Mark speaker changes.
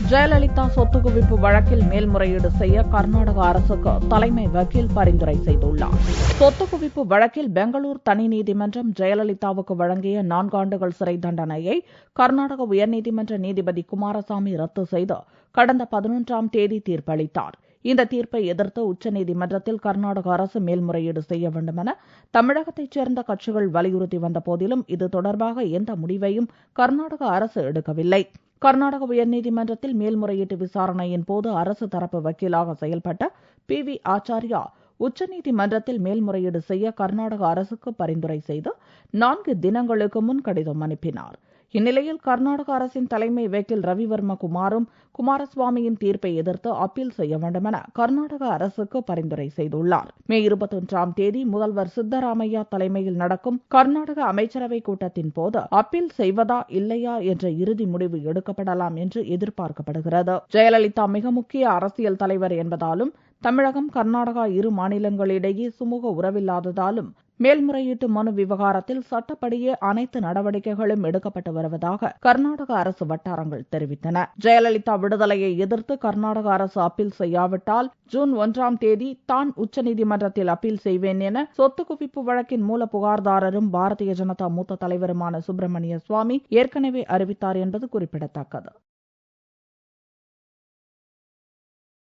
Speaker 1: ஜெயலலிதா சொத்து குவிப்பு வழக்கில் மேல்முறையீடு செய்ய கர்நாடக அரசுக்கு தலைமை வக்கீல் பரிந்துரை செய்துள்ளார். சொத்து குவிப்பு வழக்கில் பெங்களூர் தனி நீதிமன்றம் ஜெயலலிதாவுக்கு வழங்கிய 4 ஆண்டுகள் சிறை தண்டனையை கர்நாடக உயர்நீதிமன்ற நீதிபதி குமாரசாமி ரத்து செய்து கடந்த 11ஆம் தேதி தீர்ப்பளித்தார். இந்த தீர்ப்பை எதிர்த்து உச்சநீதிமன்றத்தில் கர்நாடக அரசு மேல்முறையீடு செய்ய வேண்டும் என தமிழகத்தைச் சேர்ந்த கட்சிகள் வலியுறுத்தி வந்த போதிலும் இது தொடர்பாக எந்த முடிவையும் கர்நாடக அரசு எடுக்கவில்லை. கர்நாடக உயர்நீதிமன்றத்தில் மேல்முறையீட்டு விசாரணையின் போது அரசு தரப்பு வக்கீலாக செயல்பட்ட PV ஆச்சார்யா உச்சநீதிமன்றத்தில் மேல்முறையீடு செய்ய கர்நாடக அரசுக்கு பரிந்துரை செய்து 4 தினங்களுக்கு முன் கடிதம் அனுப்பினார். இந்நிலையில் கர்நாடக அரசின் தலைமை வக்கீல் ரவிவர்ம குமாரும் குமாரசுவாமியின் தீர்ப்பை எதிர்த்து அப்பீல் செய்ய வேண்டும் என கர்நாடக அரசுக்கு பரிந்துரை செய்துள்ளார். மே 21ஆம் தேதி முதல்வர் சித்தராமையா தலைமையில் நடக்கும் கர்நாடக அமைச்சரவை கூட்டத்தின் போது அப்பீல் செய்வதா இல்லையா என்ற இறுதி முடிவு எடுக்கப்படலாம் என்று எதிர்பார்க்கப்படுகிறது. ஜெயலலிதா மிக முக்கிய அரசியல் தலைவர் என்பதாலும் தமிழகம் கர்நாடகா இரு மாநிலங்களிடையே சுமூக உறவில்லாததாலும் மேல்முறையீட்டு மனு விவகாரத்தில் சட்டப்படியே அனைத்து நடவடிக்கைகளும் எடுக்கப்பட்டு வருவதாக கர்நாடக அரசு வட்டாரங்கள் தெரிவித்தன. ஜெயலலிதா விடுதலையை எதிர்த்து கர்நாடக அரசு அப்பீல் செய்யாவிட்டால் ஜூன் 1ஆம் தேதி தான் உச்சநீதிமன்றத்தில் அப்பீல் செய்வேன் என சொத்து குவிப்பு வழக்கின் மூல புகார்தாரரும் பாரதிய ஜனதா மூத்த தலைவருமான சுப்பிரமணிய சுவாமி ஏற்கனவே அறிவித்தார் என்பது குறிப்பிடத்தக்கது.